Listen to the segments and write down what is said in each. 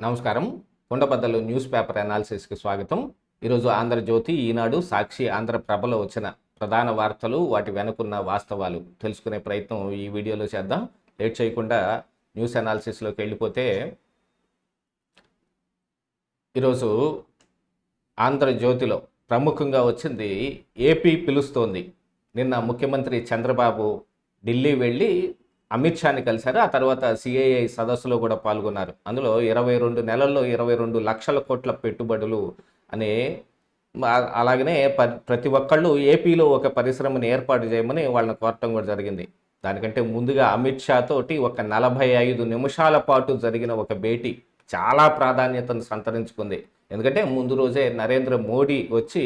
నమస్కారం. కుండబద్దలు news paper అనాలిసిస్కి స్వాగతం. ఈరోజు ఆంధ్రజ్యోతి, ఈనాడు, సాక్షి, ఆంధ్రప్రభలో వచ్చిన ప్రధాన వార్తలు, వాటి వెనుకున్న వాస్తవాలు తెలుసుకునే ప్రయత్నం ఈ వీడియోలో చేద్దాం. లేట్ చేయకుండా న్యూస్ అనాలిసిస్లోకి వెళ్ళిపోతే, ఈరోజు ఆంధ్రజ్యోతిలో ప్రముఖంగా వచ్చింది ఏపీ పిలుస్తోంది. నిన్న ముఖ్యమంత్రి చంద్రబాబు ఢిల్లీ వెళ్ళి అమిత్ షాని కలిశారు. ఆ తర్వాత సిఐఐ సదస్సులో కూడా పాల్గొన్నారు. అందులో 22 నెలల్లో 22 లక్షల కోట్ల పెట్టుబడులు అనే అలాగనే ప్రతి ఒక్కళ్ళు ఏపీలో ఒక పరిశ్రమను ఏర్పాటు చేయమని వాళ్ళని కోరటం కూడా జరిగింది. దానికంటే ముందుగా అమిత్ షా తోటి ఒక 45 నిమిషాల పాటు జరిగిన ఒక భేటీ చాలా ప్రాధాన్యతను సంతరించుకుంది. ఎందుకంటే ముందు రోజే నరేంద్ర మోడీ వచ్చి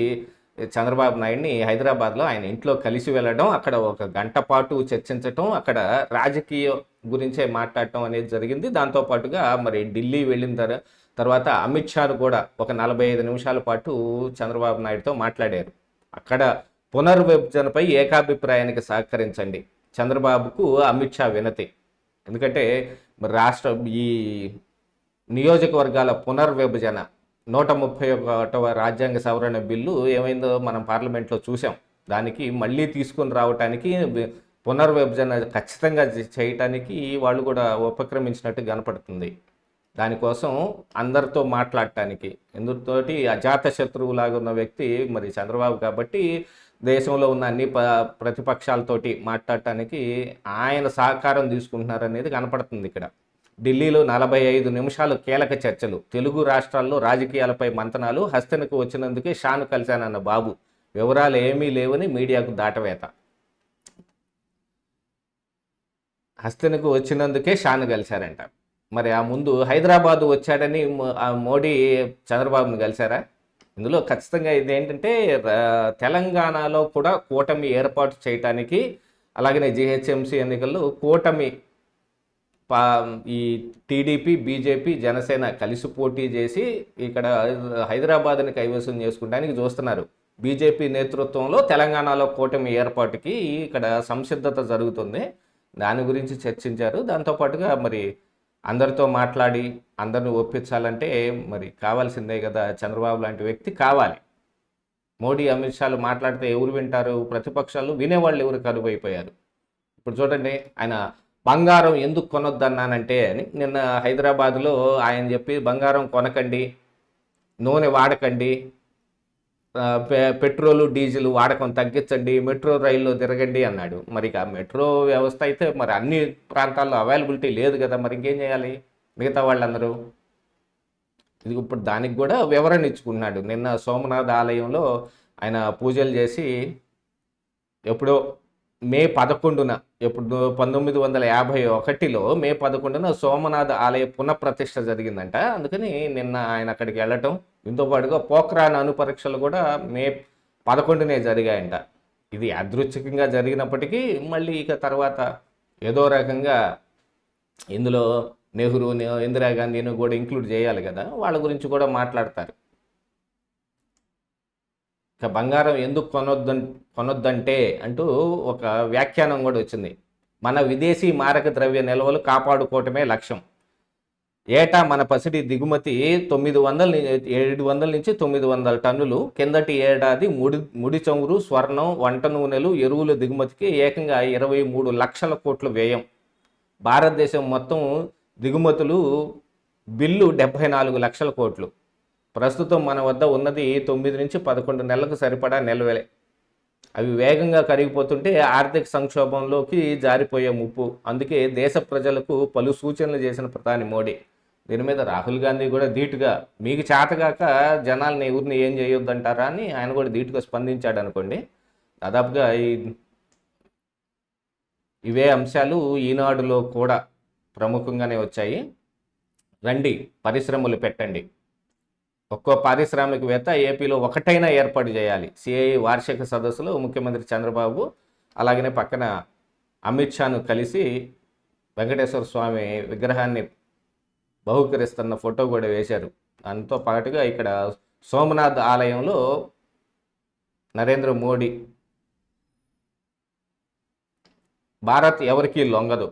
చంద్రబాబు నాయుడిని హైదరాబాద్లో ఆయన ఇంట్లో కలిసి వెళ్ళడం, అక్కడ ఒక గంట పాటు చర్చించటం, అక్కడ రాజకీయ గురించే మాట్లాడటం అనేది జరిగింది. దాంతోపాటుగా మరి ఢిల్లీ వెళ్ళిన తర్వాత అమిత్ షాను కూడా ఒక 45 నిమిషాల పాటు చంద్రబాబు నాయుడుతో మాట్లాడారు. అక్కడ పునర్విభజనపై ఏకాభిప్రాయానికి సహకరించండి చంద్రబాబుకు అమిత్ షా వినతి. ఎందుకంటే మరి ఈ నియోజకవర్గాల పునర్విభజన 131వ రాజ్యాంగ సవరణ బిల్లు ఏమైందో మనం పార్లమెంట్లో చూసాం. దానికి మళ్ళీ తీసుకుని రావటానికి, పునర్విభజన ఖచ్చితంగా చేయటానికి వాళ్ళు కూడా ఉపక్రమించినట్టు కనపడుతుంది. దానికోసం అందరితో మాట్లాడటానికి, ఎందుతోటి అజాత శత్రువులాగా ఉన్న వ్యక్తి మరి చంద్రబాబు కాబట్టి దేశంలో ఉన్న అన్ని ప్రతిపక్షాలతోటి మాట్లాడటానికి ఆయన సహకారం తీసుకుంటున్నారనేది కనపడుతుంది. ఇక్కడ ఢిల్లీలో 45 నిమిషాలు కీలక చర్చలు, తెలుగు రాష్ట్రాల్లో రాజకీయాలపై మంతనాలు, హస్తినకు వచ్చినందుకే షాను కలిశానన్న బాబు, వివరాలు ఏమీ లేవని మీడియాకు దాటవేత. హస్తినకు వచ్చినందుకే షాను కలిశారంట. మరి ఆ ముందు హైదరాబాదు వచ్చాడని మోడీ చంద్రబాబును కలిశారా? ఇందులో ఖచ్చితంగా ఇదేంటంటే తెలంగాణలో కూడా కూటమి ఏర్పాటు చేయటానికి, అలాగనే జిహెచ్ఎంసీ ఎన్నికల్లో కూటమి ఈ టీడీపీ, బీజేపీ, జనసేన కలిసి పోటీ చేసి ఇక్కడ హైదరాబాద్ని కైవసం చేసుకోవడానికి చూస్తున్నారు. బీజేపీ నేతృత్వంలో తెలంగాణలో కూటమి ఏర్పాటుకి ఇక్కడ సంసిద్ధత జరుగుతుంది. దాని గురించి చర్చించారు. దాంతోపాటుగా మరి అందరితో మాట్లాడి అందరిని ఒప్పించాలంటే మరి కావాల్సిందే కదా, చంద్రబాబు లాంటి వ్యక్తి కావాలి. మోడీ, అమిత్ షాలు మాట్లాడితే ఎవరు వింటారు? ప్రతిపక్షాలు వినేవాళ్ళు ఎవరు కరువైపోయారు. ఇప్పుడు చూడండి, ఆయన బంగారం ఎందుకు కొనొద్దన్నానంటే అని నిన్న హైదరాబాద్లో ఆయన చెప్పి, బంగారం కొనకండి, నూనె వాడకండి, పెట్రోలు డీజిల్ వాడకం తగ్గించండి, మెట్రో రైల్లో తిరగండి అన్నాడు. మరి ఇక మెట్రో వ్యవస్థ అయితే మరి అన్ని ప్రాంతాల్లో అవైలబిలిటీ లేదు కదా, మరి ఇంకేం చేయాలి మిగతా వాళ్ళందరూ? ఇది ఇప్పుడు దానికి కూడా వివరణ ఇచ్చుకున్నాడు. నిన్న సోమనాథ్ ఆలయంలో ఆయన పూజలు చేసి, ఎప్పుడో మే 11న, ఎప్పుడు 1951లో మే 11న సోమనాథ ఆలయ పునఃప్రతిష్ఠ జరిగిందంట. అందుకని నిన్న ఆయన అక్కడికి వెళ్ళటం, దీంతో పాటుగా పోఖ్రాన్ అణు పరీక్షలు కూడా మే 11నే జరిగాయంట. ఇది యాదృచ్ఛికంగా జరిగినప్పటికీ మళ్ళీ ఇక తర్వాత ఏదో రకంగా ఇందులో నెహ్రూ, ఇందిరాగాంధీని కూడా ఇంక్లూడ్ చేయాలి కదా, వాళ్ళ గురించి కూడా మాట్లాడతారు. ఇక బంగారం ఎందుకు కొనొద్దంటే అంటూ ఒక వ్యాఖ్యానం కూడా వచ్చింది. మన విదేశీ మారక ద్రవ్య నిల్వలు కాపాడుకోవటమే లక్ష్యం. ఏటా మన పసిడి దిగుమతి 700 నుంచి 900 టన్నులు. కిందటి ఏడాది ముడి చమురు, స్వర్ణం, వంట నూనెలు, ఎరువుల దిగుమతికి ఏకంగా 23 లక్షల కోట్ల వ్యయం. భారతదేశం మొత్తం దిగుమతులు బిల్లు 74 లక్షల కోట్లు. ప్రస్తుతం మన వద్ద ఉన్నది 9 నుంచి 11 నెలలకు సరిపడా నిల్వలే. అవి వేగంగా కరిగిపోతుంటే ఆర్థిక సంక్షోభంలోకి జారిపోయే ముప్పు. అందుకే దేశ ప్రజలకు పలు సూచనలు చేసిన ప్రధాని మోడీ. దీని మీద రాహుల్ గాంధీ కూడా ధీటుగా, మీకు చేతగాక జనాల్ని ఎవరిని ఏం చేయొద్దంటారా అని ఆయన కూడా ధీటుగా స్పందించాడు అనుకోండి. దాదాపుగా ఇవే అంశాలు ఈనాడులో కూడా ప్రముఖంగానే వచ్చాయి. రండి పరిశ్రమలు పెట్టండి, ఒక్కో పారిశ్రామికవేత్త ఏపీలో ఒకటైనా ఏర్పాటు చేయాలి. సిఐఐ వార్షిక సదస్సులో ముఖ్యమంత్రి చంద్రబాబు అలాగనే పక్కన అమిత్ షాను కలిసి వెంకటేశ్వర స్వామి విగ్రహాన్ని బహుకరిస్తున్న ఫోటో కూడా వేశారు. దాంతో పాటుగా ఇక్కడ సోమనాథ్ ఆలయంలో నరేంద్ర మోడీ, భారత్ ఎవరికీ లొంగదు,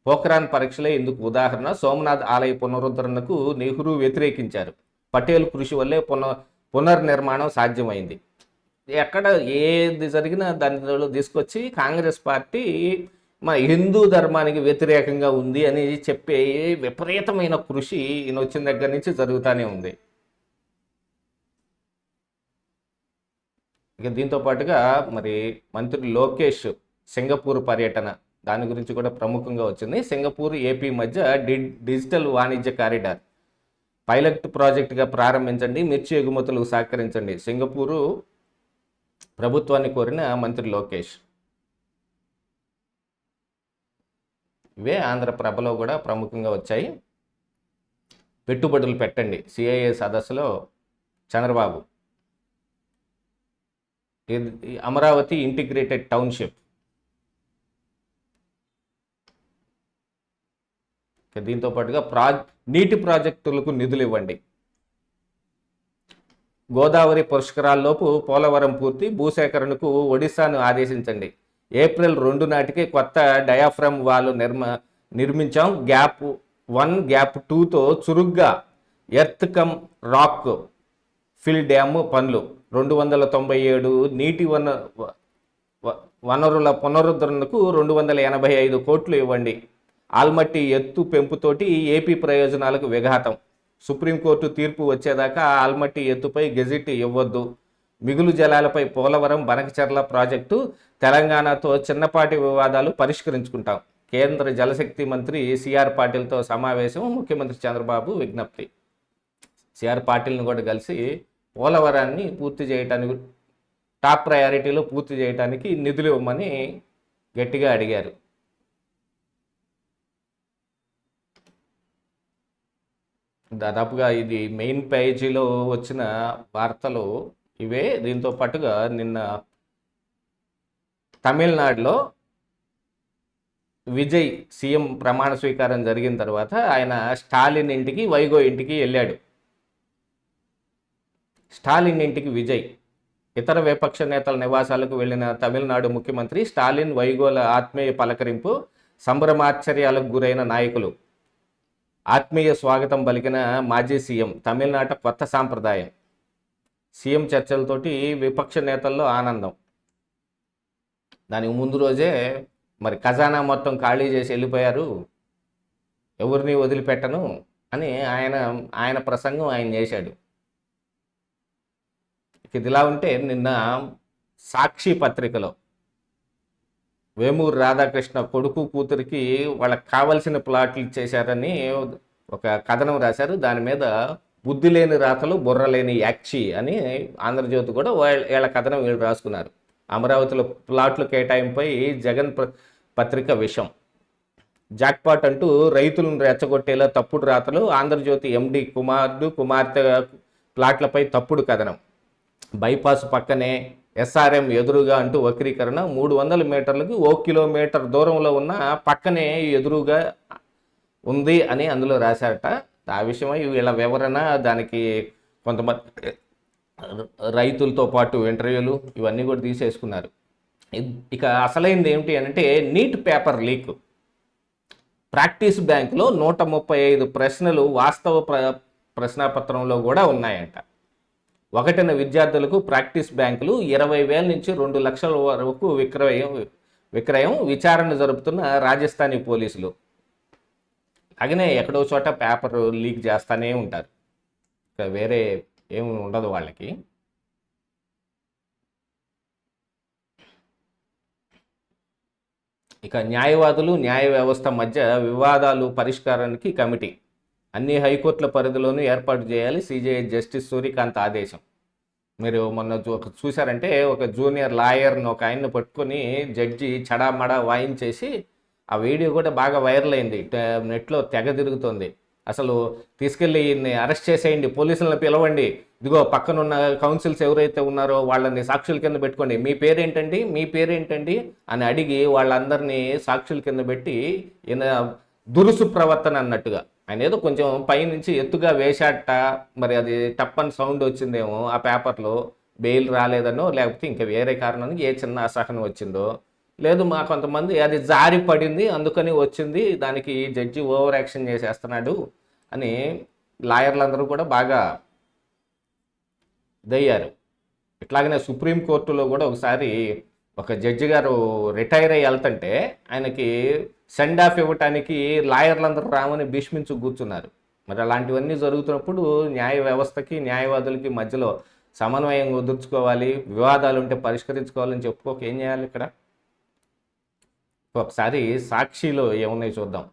పోఖ్రాన్ పరీక్షలే ఇందుకు ఉదాహరణ. సోమనాథ్ ఆలయ పునరుద్ధరణకు నెహ్రూ వ్యతిరేకించారు. పటేల్ కృషి వల్లే పునర్నిర్మాణం సాధ్యమైంది. ఎక్కడ ఏది జరిగినా దానిలో తీసుకొచ్చి కాంగ్రెస్ పార్టీ మన హిందూ ధర్మానికి వ్యతిరేకంగా ఉంది అని చెప్పే విపరీతమైన కృషి ఈయన వచ్చిన దగ్గర నుంచి జరుగుతూనే ఉంది. ఇక దీంతో పాటుగా మరి మంత్రి లోకేష్ సింగపూర్ పర్యటన, దాని గురించి కూడా ప్రముఖంగా వచ్చింది. సింగపూర్ ఏపీ మధ్య డిజిటల్ వాణిజ్య కారిడార్ పైలట్ ప్రాజెక్టుగా ప్రారంభించండి, మిర్చి ఎగుమతులకు సహకరించండి, సింగపూరు ప్రభుత్వాన్ని కోరిన మంత్రి లోకేష్. ఇవే ఆంధ్రప్రభలో కూడా ప్రముఖంగా వచ్చాయి. పెట్టుబడులు పెట్టండి, సిఐఏ సదస్సులో చంద్రబాబు. Amaravati integrated township. దీంతో పాటుగా నీటి ప్రాజెక్టులకు నిధులు ఇవ్వండి. గోదావరి పుష్కరాల్లోపు పోలవరం పూర్తి, భూసేకరణకు ఒడిశాను ఆదేశించండి. ఏప్రిల్ 2 నాటికి కొత్త డయాఫ్రమ్ వాల్ నిర్మించాం. గ్యాప్ 1 గ్యాప్ 2తో చురుగ్గా earth cum rock fill dam పనులు. 297 నీటి వనరుల పునరుద్ధరణకు 285 కోట్లు ఇవ్వండి. ఆల్మట్టి ఎత్తు పెంపుతోటి ఏపీ ప్రయోజనాలకు విఘాతం. సుప్రీంకోర్టు తీర్పు వచ్చేదాకా ఆల్మట్టి ఎత్తుపై గెజిట్ ఇవ్వద్దు. మిగులు జలాలపై పోలవరం బనకచెర్ల ప్రాజెక్టు, తెలంగాణతో చిన్నపాటి వివాదాలు పరిష్కరించుకుంటాం. కేంద్ర జలశక్తి మంత్రి సిఆర్ పాటిల్తో సమావేశం, ముఖ్యమంత్రి చంద్రబాబు విజ్ఞప్తి. సిఆర్ పాటిల్ని కూడా కలిసి పోలవరాన్ని పూర్తి చేయడానికి, టాప్ ప్రయారిటీలో పూర్తి చేయడానికి నిధులు ఇవ్వమని గట్టిగా అడిగారు. దాదాపుగా ఇది మెయిన్ పేజీలో వచ్చిన వార్తలు ఇవే. దీంతో పాటుగా నిన్న తమిళనాడులో విజయ్ సీఎం ప్రమాణ స్వీకారం జరిగిన తర్వాత ఆయన స్టాలిన్ ఇంటికి, వైగో ఇంటికి వెళ్ళాడు. స్టాలిన్ ఇంటికి విజయ్, ఇతర విపక్ష నేతల నివాసాలకు వెళ్లిన తమిళనాడు ముఖ్యమంత్రి స్టాలిన్, వైగోల ఆత్మీయ పలకరింపు, సంభ్రమాశ్చర్యాలకు గురైన నాయకులు, ఆత్మీయ స్వాగతం పలికిన మాజీ సీఎం. తమిళనాట కొత్త సాంప్రదాయం. సీఎం చర్చలతోటి విపక్ష నేతల్లో ఆనందం. దానికి ముందు రోజే మరి ఖజానా మొత్తం ఖాళీ చేసి వెళ్ళిపోయారు, ఎవరిని వదిలిపెట్టను అని ఆయన ప్రసంగం ఆయన చేశాడు. ఇదిలా ఉంటే నిన్న సాక్షి పత్రికలో వేమూరు రాధాకృష్ణ కొడుకు కూతురికి వాళ్ళకి కావలసిన ప్లాట్లు ఇచ్చేశారని ఒక కథనం రాశారు. దాని మీద బుద్ధి లేని రాతలు బుర్ర లేని యాక్షి అని ఆంధ్రజ్యోతి కూడా వీళ్ళ కథనం వీళ్ళు రాసుకున్నారు. అమరావతిలో ప్లాట్లు కేటాయింపై జగన్ పత్రిక విషం. జాక్పాట్ అంటూ రైతులను రెచ్చగొట్టేలా తప్పుడు రాతలు. ఆంధ్రజ్యోతి ఎండి కుమార్తె ప్లాట్లపై తప్పుడు కథనం. బైపాస్ పక్కనే ఎస్ఆర్ఎం ఎదురుగా అంటూ వక్రీకరణ. 300 మీటర్లకు 1 కిలోమీటర్ దూరంలో ఉన్న పక్కనే ఎదురుగా ఉంది అని అందులో రాశారట. ఆ విషయమై వీళ్ళ వివరణ, దానికి కొంతమంది రైతులతో పాటు ఇంటర్వ్యూలు ఇవన్నీ కూడా తీసేసుకున్నారు. ఇక అసలైంది ఏమిటి అంటే నీట్ పేపర్ లీక్. ప్రాక్టీస్ బ్యాంకులో 135 ప్రశ్నలు వాస్తవ ప్రశ్నాపత్రంలో కూడా ఉన్నాయంట. ఒకటిన విద్యార్థులకు ప్రాక్టీస్ బ్యాంకులు 20,000 నుంచి 2 లక్షల వరకు విక్రయం. విచారణ జరుపుతున్న రాజస్థానీ పోలీసులు. అలాగనే ఎక్కడో చోట పేపర్ లీక్ చేస్తూనే ఉంటారు, ఇక వేరే ఏమి ఉండదు వాళ్ళకి. ఇక న్యాయవాదులు, న్యాయ వ్యవస్థ మధ్య వివాదాలు పరిష్కారానికి కమిటీ. అన్ని హైకోర్టుల పరిధిలోనూ ఏర్పాటు చేయాలి. సిజేఐ జస్టిస్ సూర్యకాంత్ ఆదేశం. మీరు మొన్న చూసారంటే ఒక జూనియర్ లాయర్ని ఒక ఆయన్ని పట్టుకొని జడ్జి చడామడా వాయించేసి ఆ వీడియో కూడా బాగా వైరల్ అయింది, నెట్లో తెగ తిరుగుతుంది. అసలు తీసుకెళ్ళి అరెస్ట్ చేసేయండి, పోలీసులను పిలవండి, ఇదిగో పక్కనున్న కౌన్సిల్స్ ఎవరైతే ఉన్నారో వాళ్ళని సాక్షుల కింద పెట్టుకోండి, మీ పేరేంటండి అని అడిగి వాళ్ళందరినీ సాక్షుల కింద పెట్టి దురుసు ప్రవర్తన అన్నట్టుగా. ఆయన ఏదో కొంచెం పైనుంచి ఎత్తుగా వేశాట, మరి అది టప్పని సౌండ్ వచ్చిందేమో ఆ పేపర్లో, బెయిల్ రాలేదనో లేకపోతే ఇంకా వేరే కారణానికి ఏ చిన్న అసహనం వచ్చిందో లేదు మా కొంతమంది అది జారి పడింది అందుకని వచ్చింది, దానికి జడ్జి ఓవర్ యాక్షన్ చేసేస్తున్నాడు అని లాయర్లందరూ కూడా బాగా ఇదయ్యారు. ఇట్లాగనే సుప్రీంకోర్టులో కూడా ఒకసారి ఒక జడ్జి గారు రిటైర్ అయ్యి వెళ్తుంటే ఆయనకి సెండ్ ఆఫ్ ఇవ్వటానికి లాయర్లందరూ రామని భీష్మించు కూర్చున్నారు. మరి అలాంటివన్నీ జరుగుతున్నప్పుడు న్యాయ వ్యవస్థకి న్యాయవాదులకి మధ్యలో సమన్వయం కుదుర్చుకోవాలి, వివాదాలు ఉంటే పరిష్కరించుకోవాలని చెప్పుకోక ఏం చేయాలి ఇక్కడ? ఒకసారి సాక్షిలో ఏమున్నాయి చూద్దాం.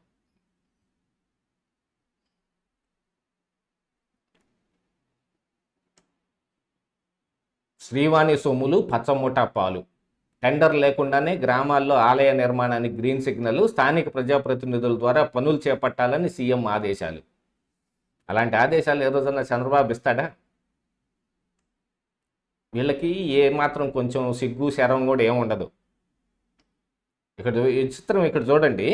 శ్రీవాణి సొమ్ములు పచ్చమూట పాలు, టెండర్ లేకుండానే గ్రామాల్లో ఆలయ నిర్మాణానికి గ్రీన్ సిగ్నల్, స్థానిక ప్రజాప్రతినిధుల ద్వారా పనులు చేపట్టాలని సీఎం ఆదేశాలు. అలాంటి ఆదేశాలు ఏ రోజన్నా చంద్రబాబు ఇస్తాడా? వీళ్ళకి ఏ మాత్రం కొంచెం సిగ్గు శరం కూడా ఏముండదు. ఇక్కడ ఈ చిత్రం ఇక్కడ చూడండి.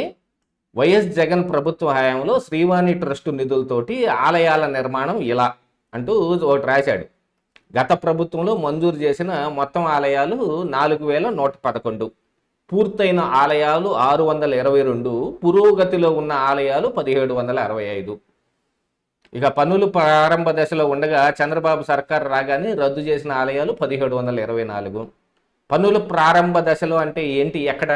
వైఎస్ జగన్ ప్రభుత్వ హయాంలో శ్రీవాణి ట్రస్ట్ నిధులతోటి ఆలయాల నిర్మాణం ఇలా అంటూ ఒకటి రాశాడు. గత ప్రభుత్వంలో మంజూరు చేసిన మొత్తం ఆలయాలు 4111, పూర్తయిన ఆలయాలు 622, పురోగతిలో ఉన్న ఆలయాలు 1765. ఇక పనులు ప్రారంభ దశలో ఉండగా చంద్రబాబు సర్కార్ రాగానే రద్దు చేసిన ఆలయాలు 1724. పనులు ప్రారంభ దశలో అంటే ఏంటి? ఎక్కడ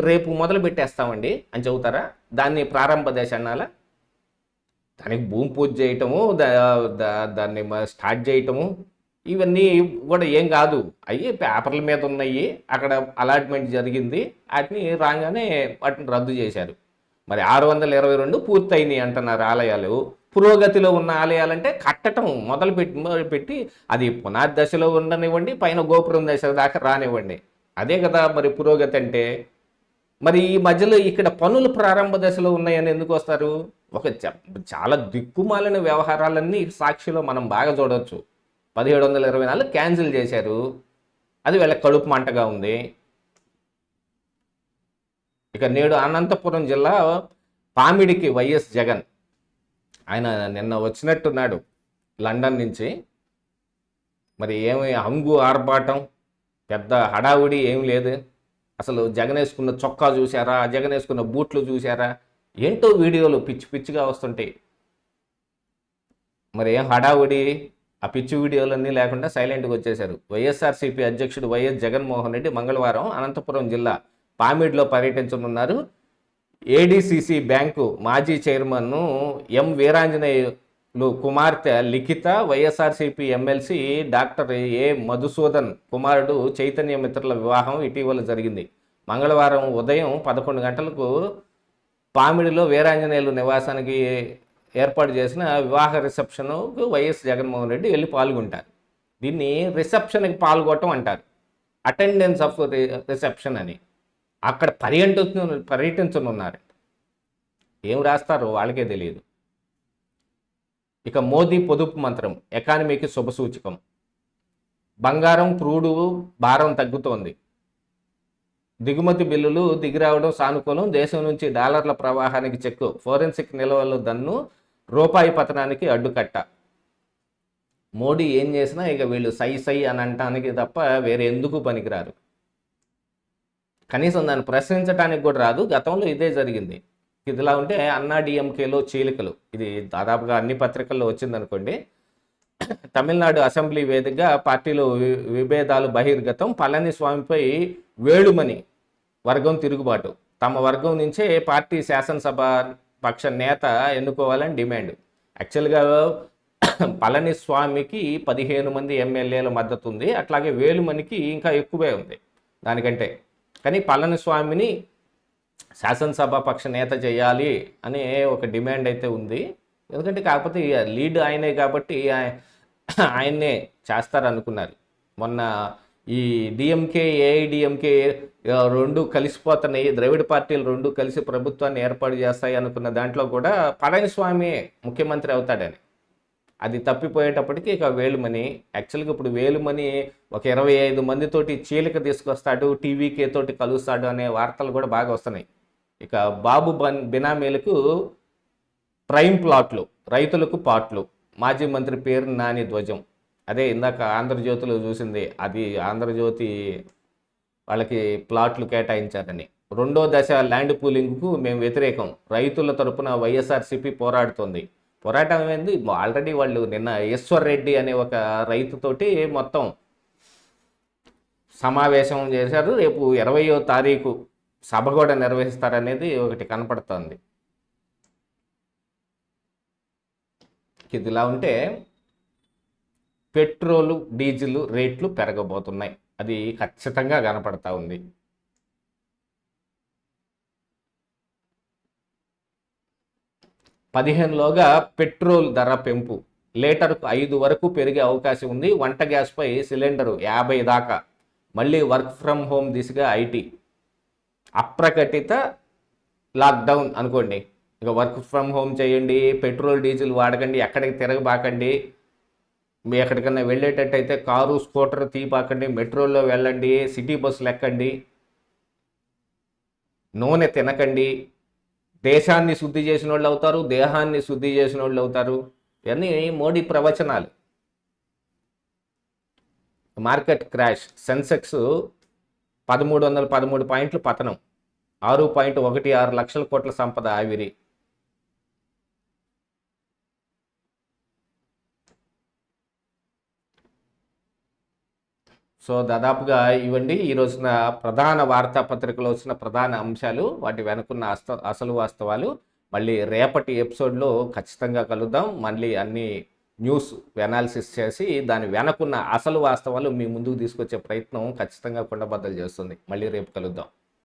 రేపు మొదలు పెట్టేస్తామండి అని చెబుతారా? దాన్ని ప్రారంభ దశ అనాలా? దానికి భూమి పూజ చేయటము, దాన్ని స్టార్ట్ చేయటము, ఇవన్నీ కూడా ఏం కాదు. అవి పేపర్ల మీద ఉన్నాయి, అక్కడ అలాట్మెంట్ జరిగింది, వాటిని రాగానే వాటిని రద్దు చేశారు. మరి 622 పూర్తయినాయి అంటున్నారు ఆలయాలు. పురోగతిలో ఉన్న ఆలయాలంటే కట్టడం మొదలుపెట్టి అది పునాది దశలో ఉండనివ్వండి, పైన గోపురం దశ దాకా రానివ్వండి, అదే కదా మరి పురోగతి అంటే. మరి ఈ మధ్యలో ఇక్కడ పనులు ప్రారంభ దశలో ఉన్నాయని ఎందుకు వస్తారు? ఒక చాలా దిక్కుమాలిన వ్యవహారాలన్నీ సాక్షిలో మనం బాగా చూడవచ్చు. 1724 క్యాన్సిల్ చేశారు, అది వీళ్ళ కడుపు మంటగా ఉంది. ఇక నేడు అనంతపురం జిల్లా పామిడికి వైఎస్ జగన్, ఆయన నిన్న వచ్చినట్టున్నాడు లండన్ నుంచి. మరి ఏమి హంగు ఆర్భాటం, పెద్ద హడావుడి ఏం లేదు. అసలు జగన్ వేసుకున్న చొక్కా చూసారా, జగన్ వేసుకున్న బూట్లు చూసారా? ఏంటో వీడియోలు పిచ్చి పిచ్చిగా వస్తుంటాయి. మరి ఏం హడావుడి? ఆ పిచ్చి వీడియోలన్నీ లేకుండా సైలెంట్గా వచ్చేశారు. వైఎస్ఆర్సీపీ అధ్యక్షుడు వైఎస్ జగన్మోహన్ రెడ్డి మంగళవారం అనంతపురం జిల్లా పామిడిలో పర్యటించనున్నారు. ఏడీసీసీ బ్యాంకు మాజీ చైర్మన్ ఎం వీరాంజనేయులు కుమార్తె Likhitha, YSRCP MLC doctor A Madhusudan కుమారుడు చైతన్య మిత్రుల వివాహం ఇటీవల జరిగింది. మంగళవారం ఉదయం 11 గంటలకు పామిడిలో వీరాంజనేయులు నివాసానికి ఏర్పాటు చేసిన వివాహ రిసెప్షన్కు వైఎస్ జగన్మోహన్ రెడ్డి వెళ్ళి పాల్గొంటారు. దీన్ని రిసెప్షన్కి పాల్గొనటం అంటారు, అటెండెన్స్ ఆఫ్ రిసెప్షన్ అని. అక్కడ పర్యటించనున్నారు. ఏం రాస్తారో వాళ్ళకే తెలియదు. ఇక మోదీ పొదుపు మంత్రం ఎకానమీకి శుభసూచకం. బంగారం, క్రూడు భారం తగ్గుతోంది. దిగుమతి బిల్లులు దిగిరావడం సానుకూలం. దేశం నుంచి డాలర్ల ప్రవాహానికి చెక్కు. ఫోరెన్సిక్ నిల్వలు దన్ను. రూపాయి పతనానికి అడ్డుకట్ట. మోడీ ఏం చేసినా ఇక వీళ్ళు సై సై అని అంటానికి తప్ప వేరే ఎందుకు పనికిరారు. కనీసం దాన్ని ప్రశ్నించడానికి కూడా రాదు. గతంలో ఇదే జరిగింది. ఇదిలా ఉంటే అన్నా డిఎంకేలో చీలికలు, ఇది దాదాపుగా అన్ని పత్రికల్లో వచ్చిందనుకోండి. తమిళనాడు అసెంబ్లీ వేదికగా పార్టీలో విభేదాలు బహిర్గతం. పళనిస్వామిపై వేళుమని వర్గం తిరుగుబాటు. తమ వర్గం నుంచే పార్టీ శాసనసభ పక్ష నేత ఎన్నుకోవాలని డిమాండ్. యాక్చువల్గా పళనిస్వామికి 15 మంది ఎమ్మెల్యేల మద్దతు ఉంది, అట్లాగే వేలుమణికి ఇంకా ఎక్కువే ఉంది దానికంటే. కానీ పళనిస్వామిని శాసనసభ పక్ష నేత చేయాలి అనే ఒక డిమాండ్ అయితే ఉంది. ఎందుకంటే కాకపోతే లీడ్ ఆయనే కాబట్టి ఆయన్నే చేస్తారనుకున్నారు. మొన్న ఈ డిఎంకే ఏఐడిఎంకే రెండు కలిసిపోతున్నాయి, ద్రవిడ పార్టీలు రెండు కలిసి ప్రభుత్వాన్ని ఏర్పాటు చేస్తాయి అనుకున్న దాంట్లో కూడా పళనిస్వామి ముఖ్యమంత్రి అవుతాడని. అది తప్పిపోయేటప్పటికి ఇక వేలుమణి, యాక్చువల్గా ఇప్పుడు వేలుమణి ఒక 25 మందితోటి చీలిక తీసుకొస్తాడు, టీవీకే తోటి కలుస్తాడు అనే వార్తలు కూడా బాగా వస్తున్నాయి. ఇక బాబు బినామీలకు ప్రైమ్ ప్లాట్లు, రైతులకు పాట్లు. మాజీ మంత్రి పేరు నాని ధ్వజం. అదే ఇందాక ఆంధ్రజ్యోతిలో చూసింది, అది ఆంధ్రజ్యోతి వాళ్ళకి ప్లాట్లు కేటాయించారని. రెండో దశ ల్యాండ్ పూలింగ్కు మేము వ్యతిరేకం, రైతుల తరపున వైఎస్ఆర్సీపీ పోరాడుతోంది. పోరాటం ఏంది, ఆల్రెడీ వాళ్ళు నిన్న ఈశ్వర్ రెడ్డి అనే ఒక రైతుతోటి మొత్తం సమావేశం చేశారు. రేపు 20వ తారీఖు సభ కూడా నిర్వహిస్తారనేది ఒకటి కనపడుతోంది. ఇదిలా ఉంటే పెట్రోలు డీజిల్ రేట్లు పెరగబోతున్నాయి, అది ఖచ్చితంగా కనపడతా ఉంది. పదిహేనులోగా పెట్రోల్ ధర పెంపు లీటర్కు 5 వరకు పెరిగే అవకాశం ఉంది. వంట గ్యాస్పై సిలిండరు 50 దాకా. మళ్ళీ వర్క్ ఫ్రమ్ హోమ్ దిశగా ఐటీ. అప్రకటిత లాక్డౌన్ అనుకోండి, ఇక వర్క్ ఫ్రమ్ హోమ్ చేయండి, పెట్రోల్ డీజిల్ వాడకండి, ఎక్కడికి తిరగబాకండి, మీ ఎక్కడికన్నా వెళ్ళేటట్టయితే కారు స్కూటర్ తీపాకండి, మెట్రోల్లో వెళ్ళండి, సిటీ బస్సులు ఎక్కండి, నూనె తినకండి, దేశాన్ని శుద్ధి చేసిన వాళ్ళు అవుతారు, దేహాన్ని శుద్ధి చేసిన వాళ్ళు అవుతారు. ఇవన్నీ మోడీ ప్రవచనాలు. మార్కెట్ క్రాష్, సెన్సెక్స్ 1313 పాయింట్లు పతనం, 6.16 లక్షల కోట్ల సంపద ఆవిరి. సో దాదాపుగా ఇవ్వండి ఈ రోజున ప్రధాన వార్తాపత్రికలో వచ్చిన ప్రధాన అంశాలు, వాటి వెనుకున్న అసలు వాస్తవాలు. మళ్ళీ రేపటి ఎపిసోడ్లో ఖచ్చితంగా కలుద్దాం. మళ్ళీ అన్ని న్యూస్ అనాలిసిస్ చేసి దాని వెనకున్న అసలు వాస్తవాలు మీ ముందుకు తీసుకొచ్చే ప్రయత్నం ఖచ్చితంగా కుండబద్దలు చేస్తుంది. మళ్ళీ రేపు కలుద్దాం.